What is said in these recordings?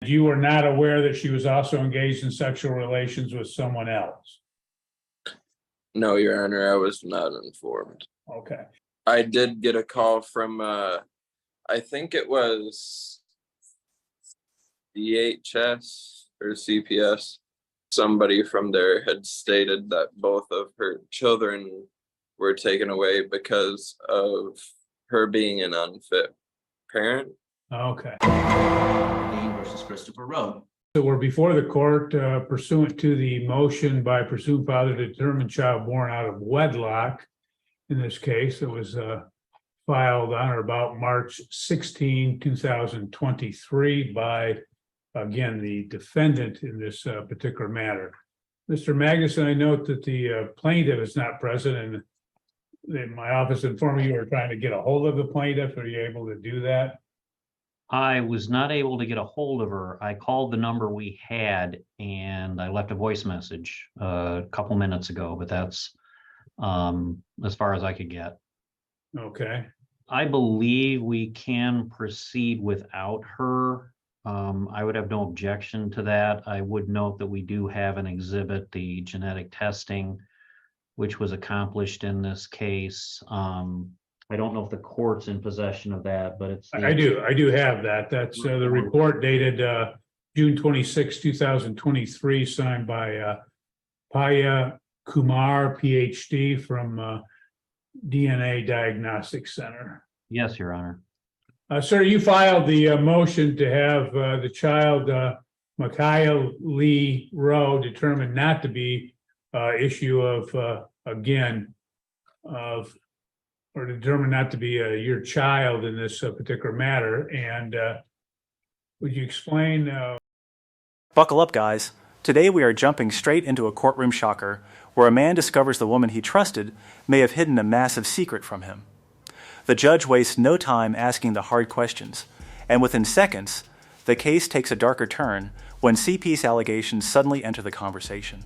You were not aware that she was also engaged in sexual relations with someone else? No, Your Honor, I was not informed. Okay. I did get a call from, I think it was DHS or CPS. Somebody from there had stated that both of her children were taken away because of her being an unfit parent. Okay. Dean versus Christopher Rowe. So we're before the court pursuant to the motion by presumed father to determine child born out of wedlock. In this case, it was filed on or about March 16, 2023 by, again, the defendant in this particular matter. Mr. Magnuson, I note that the plaintiff is not present, and in my office informed me you were trying to get a hold of the plaintiff. Are you able to do that? I was not able to get a hold of her. I called the number we had and I left a voice message a couple minutes ago, but that's as far as I could get. Okay. I believe we can proceed without her. I would have no objection to that. I would note that we do have an exhibit, the genetic testing, which was accomplished in this case. I don't know if the court's in possession of that, but it's. I do have that. That's the report dated June 26, 2023, signed by Paya Kumar, PhD from DNA Diagnostic Center. Yes, Your Honor. Sir, you filed the motion to have the child, Micaiah Lee Rowe, determined not to be issue of, again, of, or determined not to be your child in this particular matter. And would you explain? Buckle up, guys. Today we are jumping straight into a courtroom shocker where a man discovers the woman he trusted may have hidden a massive secret from him. The judge wastes no time asking the hard questions, and within seconds, the case takes a darker turn when CP's allegations suddenly enter the conversation.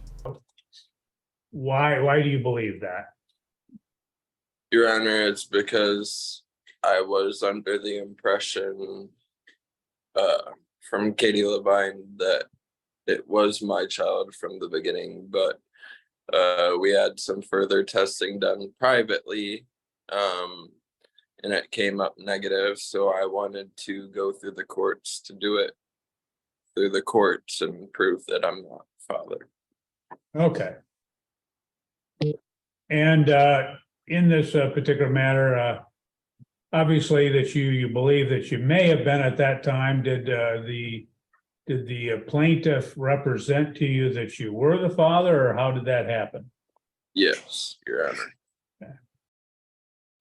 Why do you believe that? Your Honor, it's because I was under the impression from Katie Levine that it was my child from the beginning, but we had some further testing done privately, and it came up negative, so I wanted to go through the courts to do it through the courts and prove that I'm not father. Okay. And in this particular matter, obviously that you believe that you may have been at that time. Did the plaintiff represent to you that you were the father, or how did that happen? Yes, Your Honor. Okay.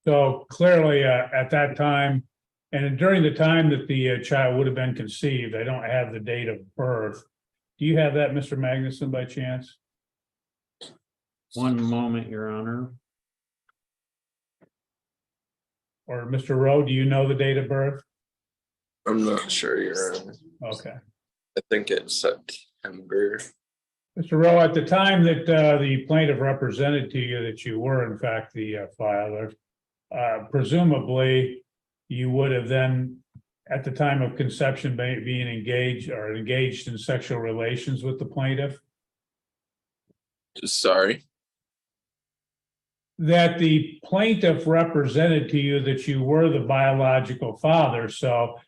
So clearly at that time, and during the time that the child would have been conceived, I don't have the date of birth. Do you have that, Mr. Magnuson, by chance? One moment, Your Honor. Or Mr. Rowe, do you know the date of birth? I'm not sure, Your Honor. Okay. I think it's September. Mr. Rowe, at the time that the plaintiff represented to you that you were in fact the father, presumably you would have then, at the time of conception, being engaged in sexual relations with the plaintiff? Sorry? That the plaintiff represented to you that you were the biological father. So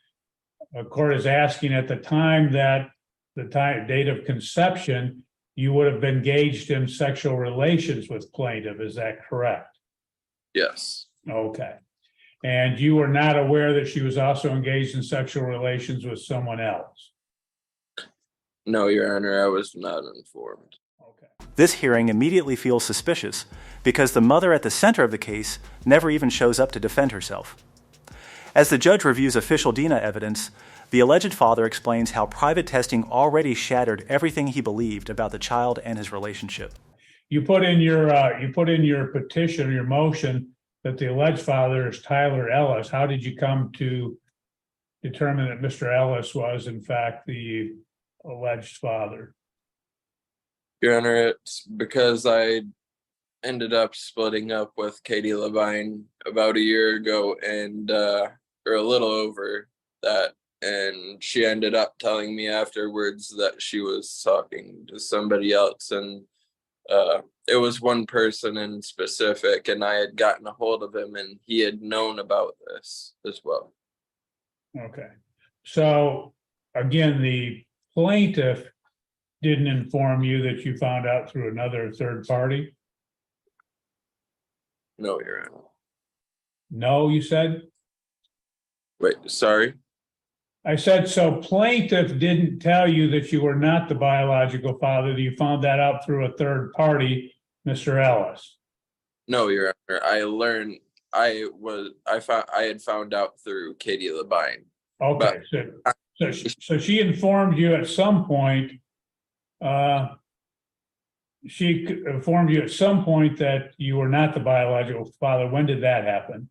the court is asking, at the time that the date of conception, you would have been engaged in sexual relations with plaintiff. Is that correct? Yes. Okay. And you were not aware that she was also engaged in sexual relations with someone else? No, Your Honor, I was not informed. Okay. This hearing immediately feels suspicious because the mother at the center of the case never even shows up to defend herself. As the judge reviews official DNA evidence, the alleged father explains how private testing already shattered everything he believed about the child and his relationship. You put in your petition, your motion, that the alleged father is Tyler Ellis. How did you come to determine that Mr. Ellis was in fact the alleged father? Your Honor, it's because I ended up splitting up with Katie Levine about a year ago, and or a little over that, and she ended up telling me afterwards that she was talking to somebody else, and it was one person in specific, and I had gotten a hold of him, and he had known about this as well. Okay. So again, the plaintiff didn't inform you that you found out through another third party? No, Your Honor. No, you said? Wait, sorry. I said, so plaintiff didn't tell you that you were not the biological father. You found that out through a third party, Mr. Ellis. No, Your Honor. I had found out through Katie Labine. Okay, so she informed you at some point. She informed you at some point that you were not the biological father. When did that happen?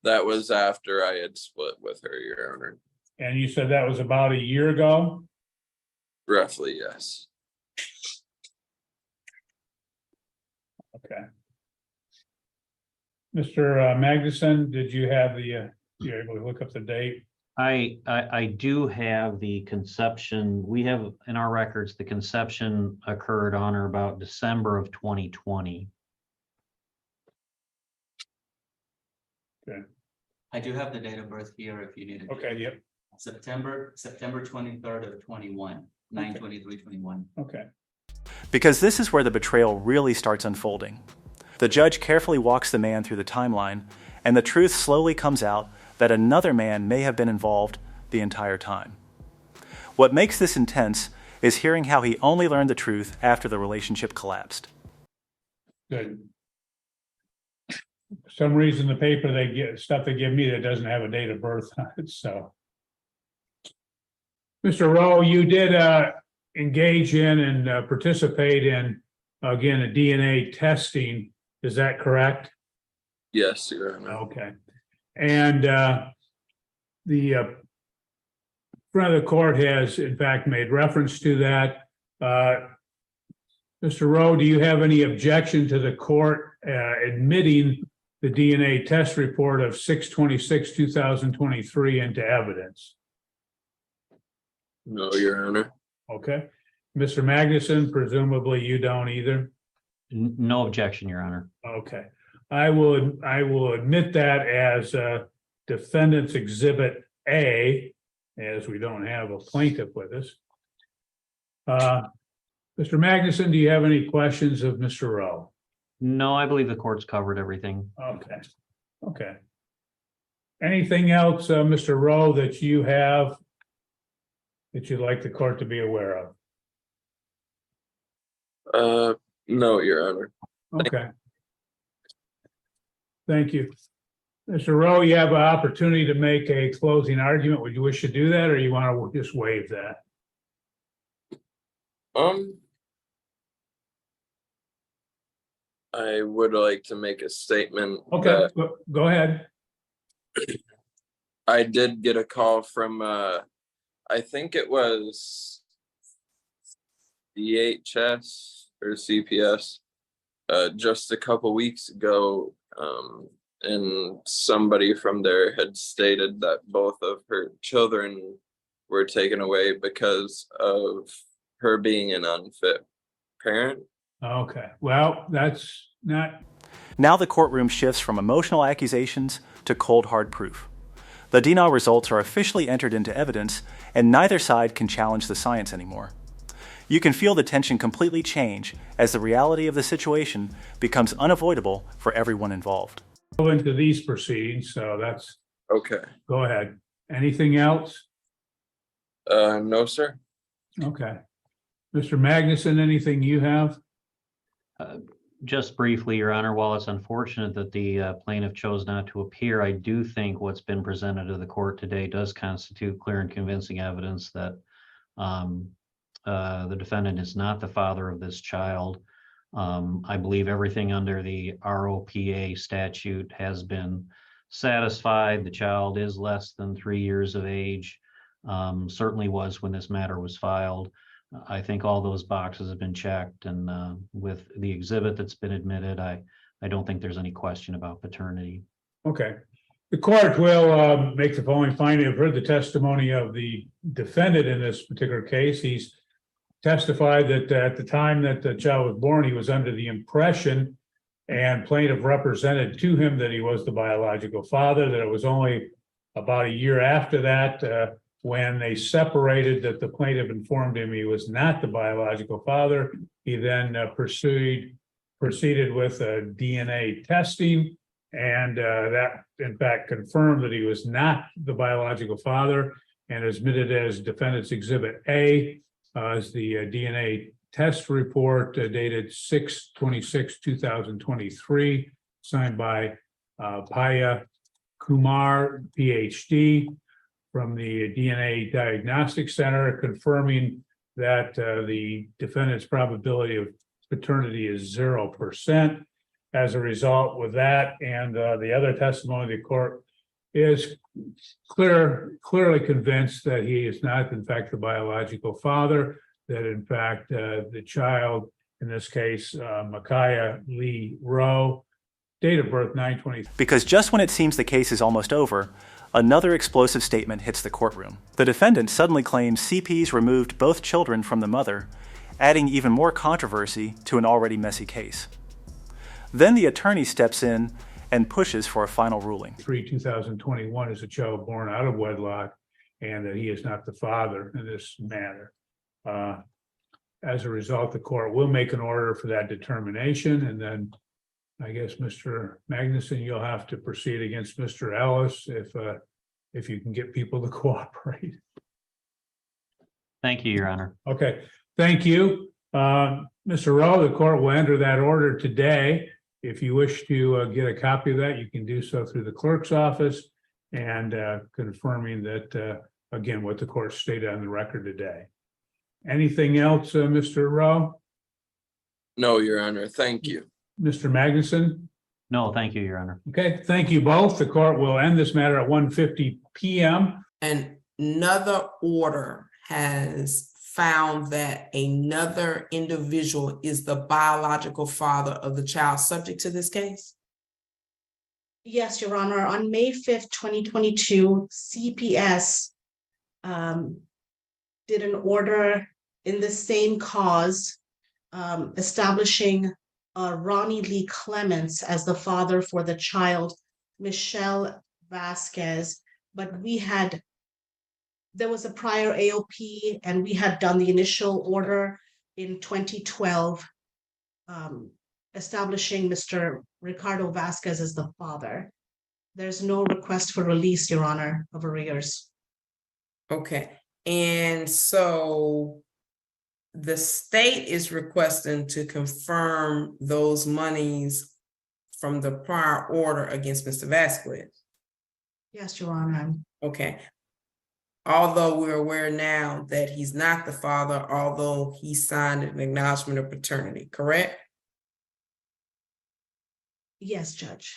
That was after I had split with her, Your Honor. And you said that was about a year ago? Roughly, yes. Okay. Mr. Magnuson, did you have the, you're able to look up the date? I do have the conception. We have in our records, the conception occurred on or about December of 2020. Okay. I do have the date of birth here if you need it. Okay, yep. September 23rd of 21, 9/23/21. Okay. Because this is where the betrayal really starts unfolding. The judge carefully walks the man through the timeline, and the truth slowly comes out that another man may have been involved the entire time. What makes this intense is hearing how he only learned the truth after the relationship collapsed. Good. For some reason, the paper they give me that doesn't have a date of birth on it, so. Mr. Rowe, you did engage in and participate in, again, a DNA testing. Is that correct? Yes, Your Honor. Okay. And the front of the court has, in fact, made reference to that. Mr. Rowe, do you have any objection to the court admitting the DNA test report of 6/26/2023 into evidence? No, Your Honor. Okay. Mr. Magnuson, presumably you don't either? No objection, Your Honor. Okay. I will admit that as defendant's exhibit A, as we don't have a plaintiff with us. Mr. Magnuson, do you have any questions of Mr. Rowe? No, I believe the court's covered everything. Okay. Okay. Anything else, Mr. Rowe, that you have that you'd like the court to be aware of? No, Your Honor. Okay. Thank you. Mr. Rowe, you have an opportunity to make a closing argument. Would you wish to do that, or you want to just waive that? I would like to make a statement. Okay, go ahead. I did get a call from, I think it was DHS or CPS, just a couple weeks ago. And somebody from there had stated that both of her children were taken away because of her being an unfit parent. Okay, well, that's not. Now the courtroom shifts from emotional accusations to cold hard proof. The DNA results are officially entered into evidence, and neither side can challenge the science anymore. You can feel the tension completely change as the reality of the situation becomes unavoidable for everyone involved. Go into these proceedings, so that's Okay. go ahead. Anything else? No, sir. Okay. Mr. Magnuson, anything you have? Just briefly, Your Honor, while it's unfortunate that the plaintiff chose not to appear, I do think what's been presented to the court today does constitute clear and convincing evidence that the defendant is not the father of this child. I believe everything under the ROPA statute has been satisfied. The child is less than 3 years of age, certainly was when this matter was filed. I think all those boxes have been checked, and with the exhibit that's been admitted, I don't think there's any question about paternity. Okay. The court will make the following finding. I've heard the testimony of the defendant in this particular case. He's testified that at the time that the child was born, he was under the impression, and plaintiff represented to him, that he was the biological father, that it was only about a year after that when they separated that the plaintiff informed him he was not the biological father. He then proceeded with DNA testing, and that in fact confirmed that he was not the biological father, and admitted as defendant's exhibit A as the DNA test report dated 6/26/2023, signed by Paya Kumar, PhD, from the DNA Diagnostic Center, confirming that the defendant's probability of paternity is 0%. As a result, with that and the other testimony, the court is clearly convinced that he is not, in fact, the biological father, that in fact the child, in this case, Micaiah Lee Rowe, date of birth 9/20. Because just when it seems the case is almost over, another explosive statement hits the courtroom. The defendant suddenly claims CPs removed both children from the mother, adding even more controversy to an already messy case. Then the attorney steps in and pushes for a final ruling. 2021 is a child born out of wedlock, and that he is not the father in this matter. As a result, the court will make an order for that determination, and then I guess, Mr. Magnuson, you'll have to proceed against Mr. Ellis if you can get people to cooperate. Thank you, Your Honor. Okay, thank you. Mr. Rowe, the court will enter that order today. If you wish to get a copy of that, you can do so through the clerk's office, and confirming that, again, what the court stated on the record today. Anything else, Mr. Rowe? No, Your Honor. Thank you. Mr. Magnuson? No, thank you, Your Honor. Okay, thank you both. The court will end this matter at 1:50 p.m. And another order has found that another individual is the biological father of the child subject to this case? Yes, Your Honor. On May 5th, 2022, CPS did an order in the same cause, establishing Ronnie Lee Clements as the father for the child, Michelle Vasquez, but there was a prior AOP, and we had done the initial order in 2012, establishing Mr. Ricardo Vasquez as the father. There's no request for release, Your Honor, of arrears. Okay, and so the state is requesting to confirm those monies from the prior order against Mr. Vasquez. Yes, Your Honor. Okay. Although we're aware now that he's not the father, although he signed an acknowledgement of paternity, correct? Yes, Judge.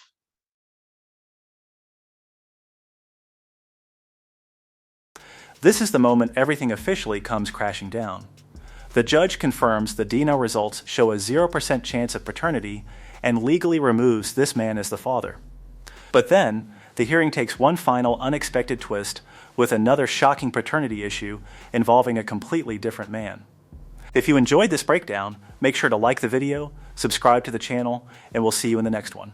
This is the moment everything officially comes crashing down. The judge confirms the DNA results show a 0% chance of paternity and legally removes this man as the father. But then, the hearing takes one final unexpected twist with another shocking paternity issue involving a completely different man. If you enjoyed this breakdown, make sure to like the video, subscribe to the channel, and we'll see you in the next one.